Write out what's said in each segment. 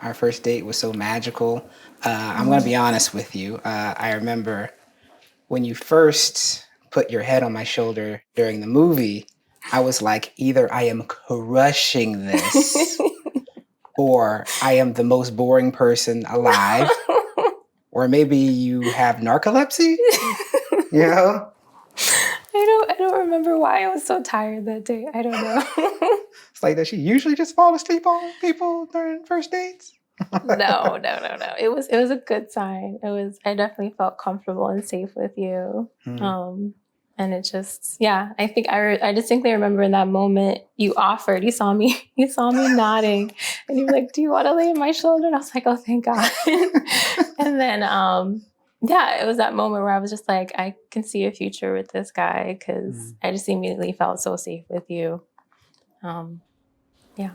our first date was so magical. I'm going to be honest with you. I remember when you first put your head on my shoulder during the movie, I was like, either I am crushing this or I am the most boring person alive, or maybe you have narcolepsy, you know? I don't remember why I was so tired that day. I don't know. It's like, does she usually just fall asleep on people during first dates? No. It was a good sign. I definitely felt comfortable and safe with you. And it just, yeah, I think I distinctly remember in that moment you saw me nodding, and you were like, "Do you want to lay on my shoulder?" And I was like, "Oh, thank God." And then, yeah, it was that moment where I was just like, I can see a future with this guy because I just immediately felt so safe with you. Yeah.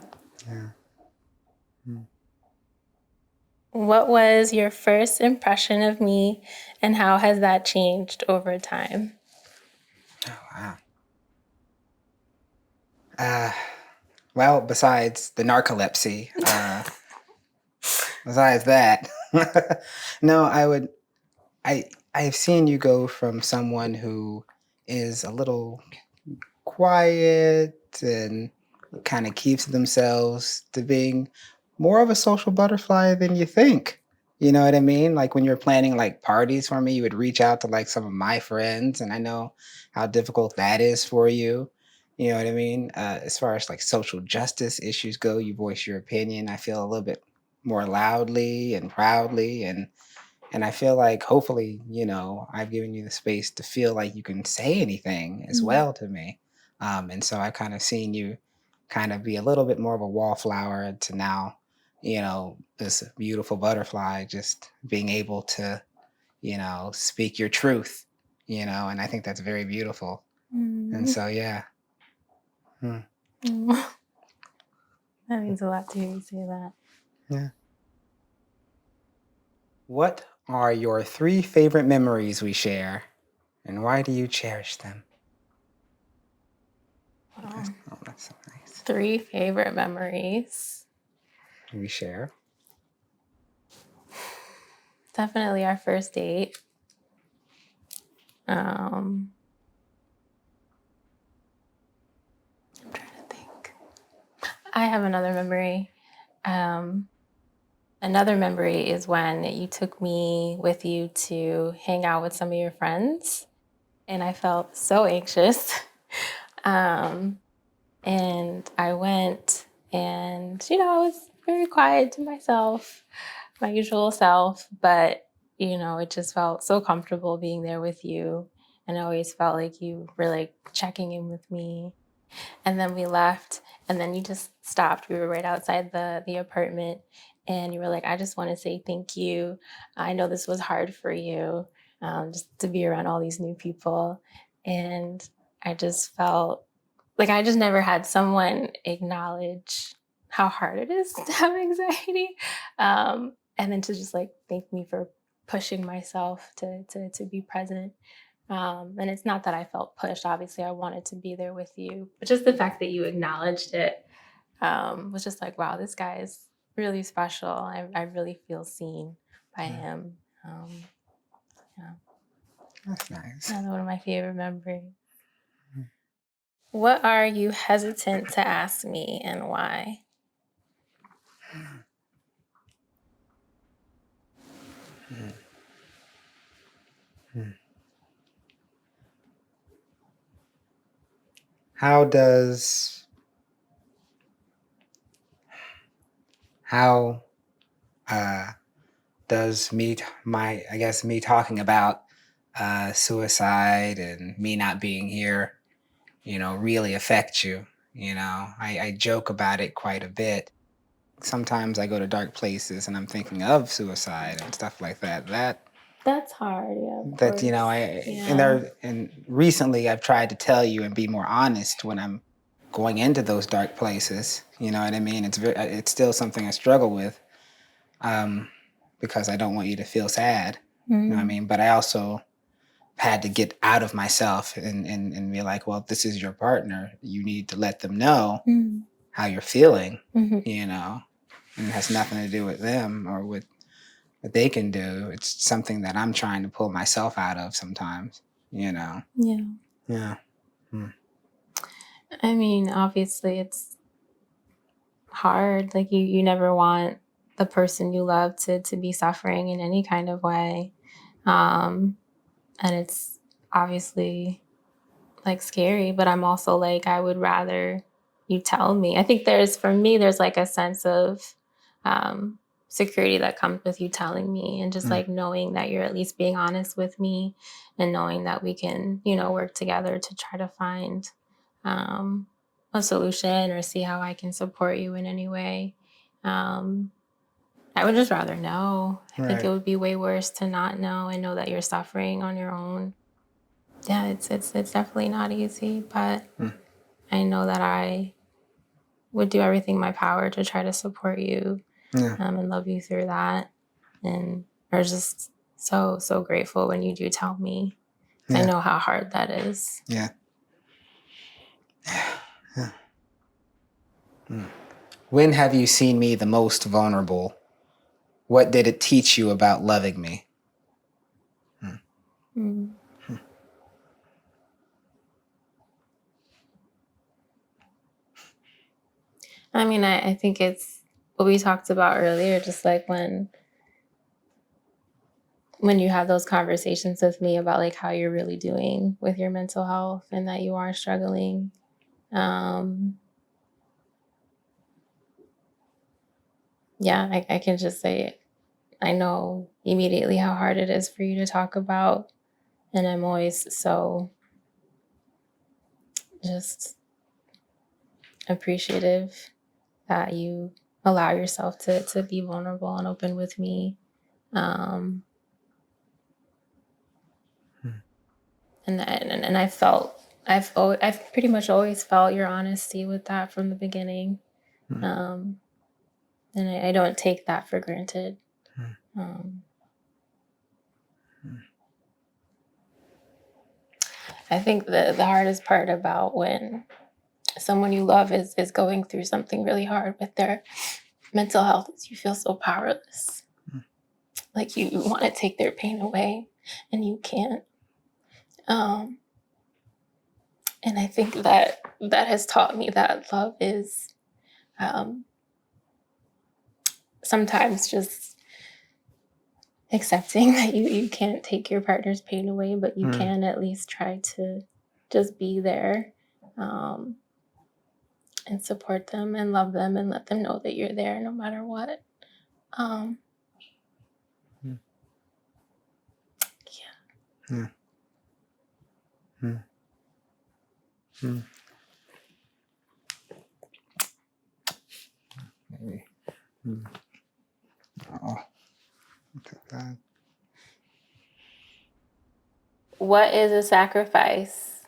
What was your first impression of me, and how has that changed over time? Oh, wow. Well, besides the narcolepsy, besides that, no, I've seen you go from someone who is a little quiet and kind of keeps to themselves to being more of a social butterfly than you think. You know what I mean? Like when you're planning like parties for me, you would reach out to like some of my friends, and I know how difficult that is for you. You know what I mean? As far as like social justice issues go, you voice your opinion. I feel a little bit more loudly and proudly, and I feel like hopefully, I've given you the space to feel like you can say anything as well to me. And so I kind of seen you kind of be a little bit more of a wallflower to now, this beautiful butterfly, just being able to, speak your truth, and I think that's very beautiful. And so, yeah. That means a lot to hear you say that. Yeah. What are your 3 favorite memories we share, and why do you cherish them? That's so nice. 3 favorite memories. We share. Definitely our first date. I'm trying to think. I have another memory. Another memory is when you took me with you to hang out with some of your friends, and I felt so anxious. And I went, and I was very quiet to myself, my usual self, but it just felt so comfortable being there with you, and I always felt like you were like checking in with me. And then we left, and then you just stopped. We were right outside the apartment, and you were like, "I just want to say thank you. I know this was hard for you, just to be around all these new people." And I just felt like I just never had someone acknowledge how hard it is to have anxiety, and then to just like thank me for pushing myself to be present. And it's not that I felt pushed. Obviously, I wanted to be there with you, but just the fact that you acknowledged it was just like, wow, this guy is really special. I really feel seen by him. Yeah. That's nice. Another one of my favorite memories. What are you hesitant to ask me, and why? How does me talking about suicide and me not being here, really affect you? I joke about it quite a bit. Sometimes I go to dark places and I'm thinking of suicide and stuff like that. That's hard, yeah. That and recently I've tried to tell you and be more honest when I'm going into those dark places. You know what I mean? It's still something I struggle with, because I don't want you to feel sad. You know what I mean? But I also had to get out of myself and be like, well, this is your partner. You need to let them know how you're feeling. and it has nothing to do with them or with what they can do. It's something that I'm trying to pull myself out of sometimes, you know? Yeah. Yeah. I mean, obviously it's hard. Like you never want the person you love to be suffering in any kind of way. And it's obviously like scary, but I'm also like, I would rather you tell me. I think for me, there's like a sense of security that comes with you telling me, and just like knowing that you're at least being honest with me, and knowing that we can, work together to try to find a solution or see how I can support you in any way. I would just rather know. I think it would be way worse to not know and know that you're suffering on your own. Yeah, it's definitely not easy, but I know that I would do everything in my power to try to support you and love you through that. And are just so grateful when you do tell me. I know how hard that is. Yeah. When have you seen me the most vulnerable? What did it teach you about loving me? I mean, I think it's what we talked about earlier, just like when you have those conversations with me about like how you're really doing with your mental health and that you are struggling. Yeah, I can just say I know immediately how hard it is for you to talk about. And I'm always so just appreciative that you allow yourself to be vulnerable and open with me. And I've pretty much always felt your honesty with that from the beginning. And I don't take that for granted. I think the hardest part about when someone you love is going through something really hard with their mental health is you feel so powerless. Like you want to take their pain away and you can't. And I think that has taught me that love is sometimes just accepting that you can't take your partner's pain away, but you can at least try to just be there and support them and love them and let them know that you're there no matter what. Maybe. Oh, okay. What is a sacrifice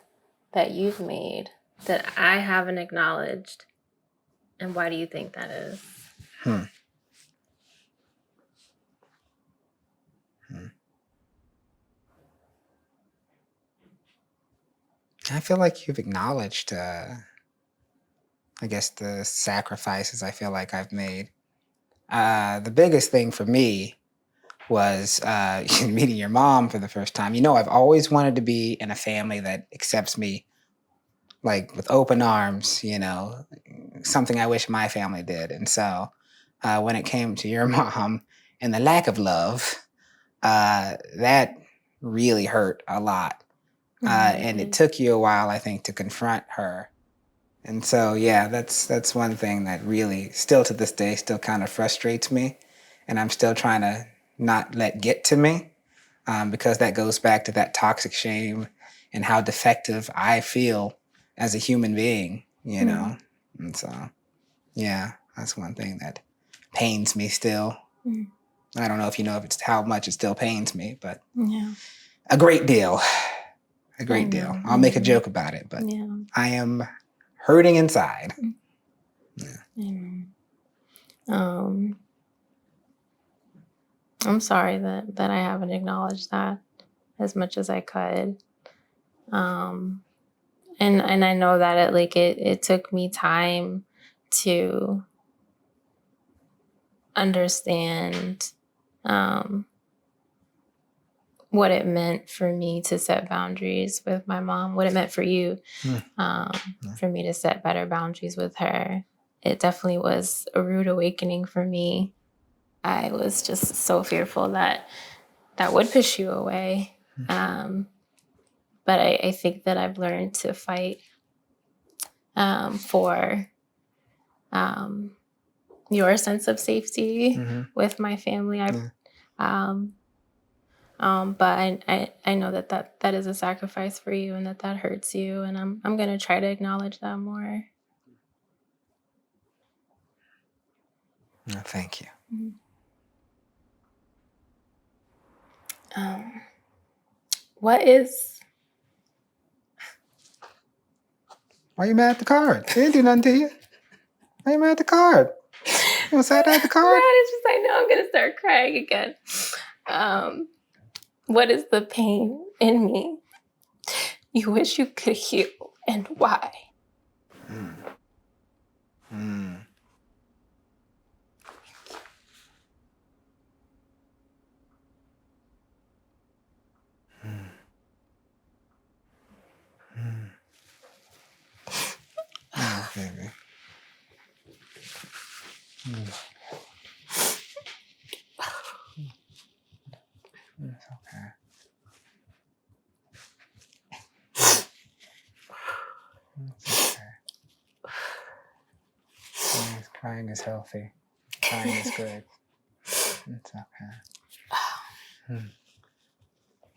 that you've made that I haven't acknowledged, and why do you think that is? I feel like you've acknowledged, I guess, the sacrifices I feel like I've made. The biggest thing for me was meeting your mom for the first time. I've always wanted to be in a family that accepts me like with open arms, something I wish my family did. And so when it came to your mom and the lack of love, that really hurt a lot. And it took you a while, I think, to confront her. And so, yeah, that's one thing that really still to this day still kind of frustrates me. And I'm still trying to not let get to me because that goes back to that toxic shame and how defective I feel as a human being, And so, yeah, that's one thing that pains me still. I don't know if if it's how much it still pains me, but a great deal. A great deal. I'll make a joke about it, but I am hurting inside. I'm sorry that I haven't acknowledged that as much as I could. And I know that it took me time to understand what it meant for me to set boundaries with my mom, what it meant for you for me to set better boundaries with her. It definitely was a rude awakening for me. I was just so fearful that that would push you away. But I think that I've learned to fight for your sense of safety with my family. But I know that is a sacrifice for you, and that hurts you, and I'm gonna try to acknowledge that more. Oh, thank you. What is? Why you mad at the card? It didn't do nothing to you. Why you mad at the card? You want sad at the card? It's just I know I'm gonna start crying again. What is the pain in me you wish you could heal, and why? Oh, baby. It's okay. It's okay. Crying is healthy. Crying is good. It's okay.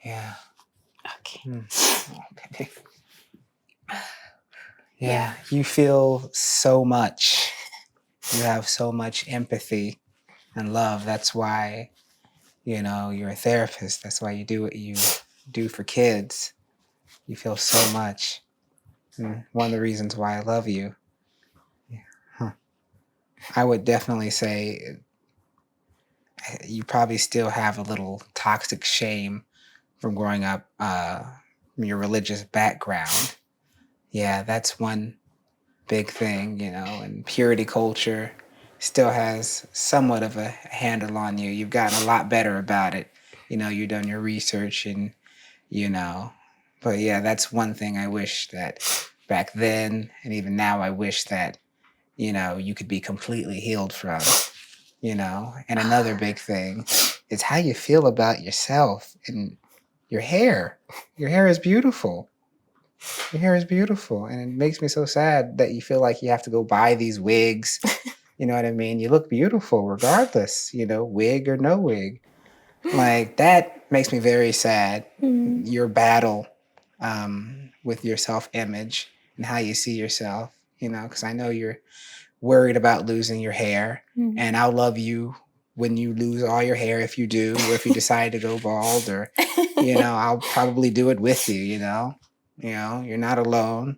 Yeah. Okay. Oh, baby. Yeah, you feel so much. You have so much empathy and love. That's why, you're a therapist. That's why you do what you do for kids. You feel so much. And one of the reasons why I love you. I would definitely say you probably still have a little toxic shame from growing up from your religious background. Yeah, that's one big thing, and purity culture still has somewhat of a handle on you. You've gotten a lot better about it. You've done your research and, but yeah, that's one thing I wish that back then and even now I wish that, you could be completely healed from, and another big thing is how you feel about yourself and your hair. Your hair is beautiful. Your hair is beautiful, and it makes me so sad that you feel like you have to go buy these wigs. You know what I mean? You look beautiful regardless, wig or no wig. Like, that makes me very sad. Your battle with your self-image and how you see yourself, because I know you're worried about losing your hair, and I'll love you when you lose all your hair if you do, or if you decide to go bald, or, I'll probably do it with you, you're not alone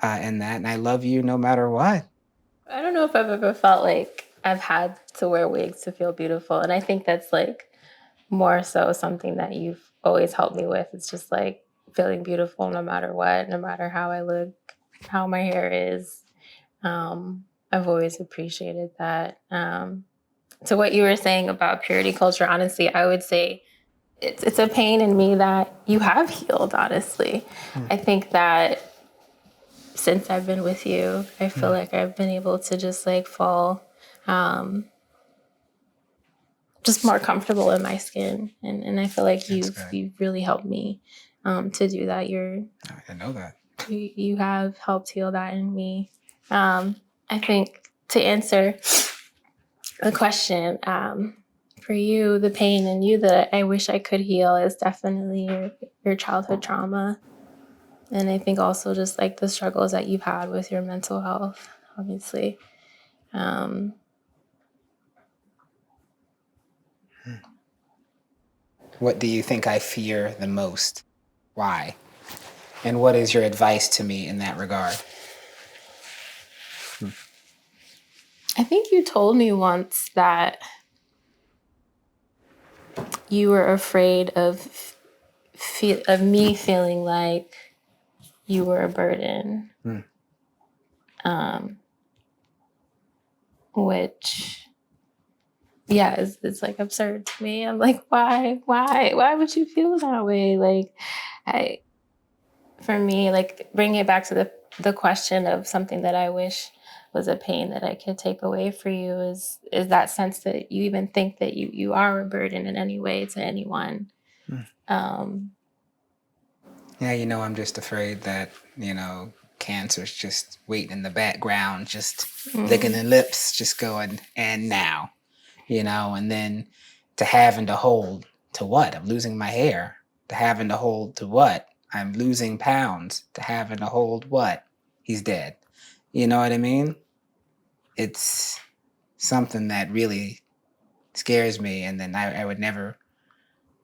in that, and I love you no matter what. I don't know if I've ever felt like I've had to wear wigs to feel beautiful. And I think that's like more so something that you've always helped me with. It's just like feeling beautiful no matter what, no matter how I look, how my hair is. I've always appreciated that. To what you were saying about purity culture, honestly, I would say it's a pain in me that you have healed, honestly. I think that since I've been with you, I feel like I've been able to just like fall just more comfortable in my skin. And I feel like you've really helped me to do that. I know that. You have helped heal that in me. I think to answer the question, for you, the pain in you that I wish I could heal is definitely your childhood trauma. And I think also just like the struggles that you've had with your mental health, obviously. What do you think I fear the most? Why? And what is your advice to me in that regard? I think you told me once that you were afraid of me feeling like you were a burden, which yeah, it's like absurd to me. I'm like, why would you feel that way? Like, for me, like bringing it back to the question of something that I wish was a pain that I could take away for you is that sense that you even think that you are a burden in any way to anyone. Yeah, I'm just afraid that, cancer's just waiting in the background, just licking the lips, just going, and now, and then to having to hold to what? I'm losing my hair. To having to hold to what? I'm losing pounds. To having to hold what? He's dead. You know what I mean? It's something that really scares me. And then I would never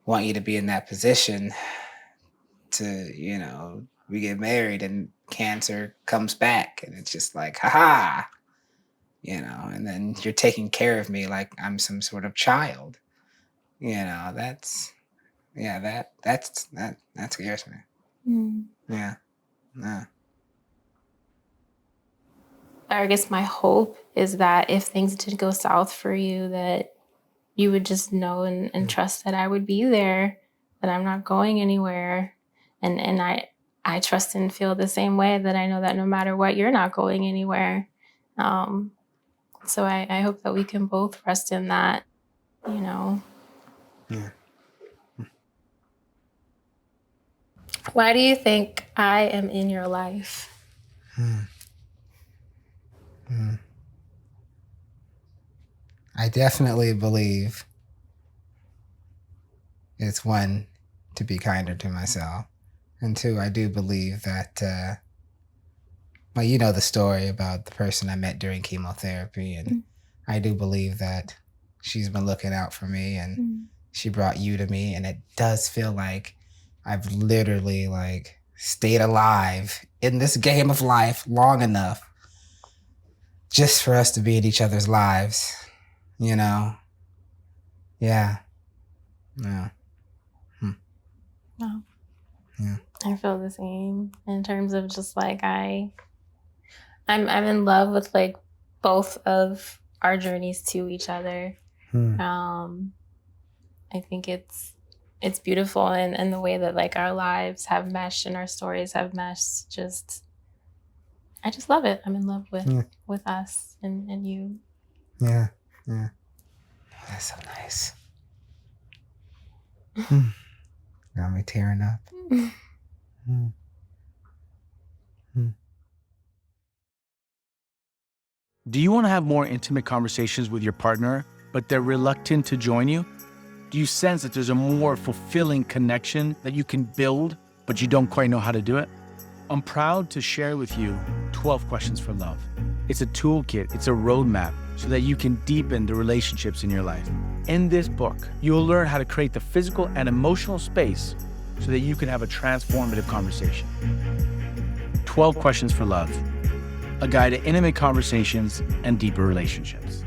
want you to be in that position to, we get married and cancer comes back and it's just like, haha, and then you're taking care of me like I'm some sort of child. That's, yeah, that scares me. Yeah. Yeah. I guess my hope is that if things did go south for you, that you would just know and trust that I would be there, that I'm not going anywhere. And I trust and feel the same way, that I know that no matter what, you're not going anywhere. So I hope that we can both rest in that, Yeah. Why do you think I am in your life? I definitely believe it's one, to be kinder to myself. And two, I do believe that, well, you know the story about the person I met during chemotherapy. And I do believe that she's been looking out for me and she brought you to me. And it does feel like I've literally stayed alive in this game of life long enough just for us to be in each other's lives, Yeah. Yeah. Wow. Yeah. I feel the same in terms of just I'm in love with both of our journeys to each other. I think it's beautiful, and the way that our lives have meshed and our stories have meshed. I just love it. I'm in love with us and you. Yeah. Yeah. That's so nice. Got me tearing up. Do you want to have more intimate conversations with your partner, but they're reluctant to join you? Do you sense that there's a more fulfilling connection that you can build, but you don't quite know how to do it? I'm proud to share with you 12 Questions for Love. It's a toolkit, it's a roadmap so that you can deepen the relationships in your life. In this book, you'll learn how to create the physical and emotional space so that you can have a transformative conversation. 12 Questions for Love, a guide to intimate conversations and deeper relationships.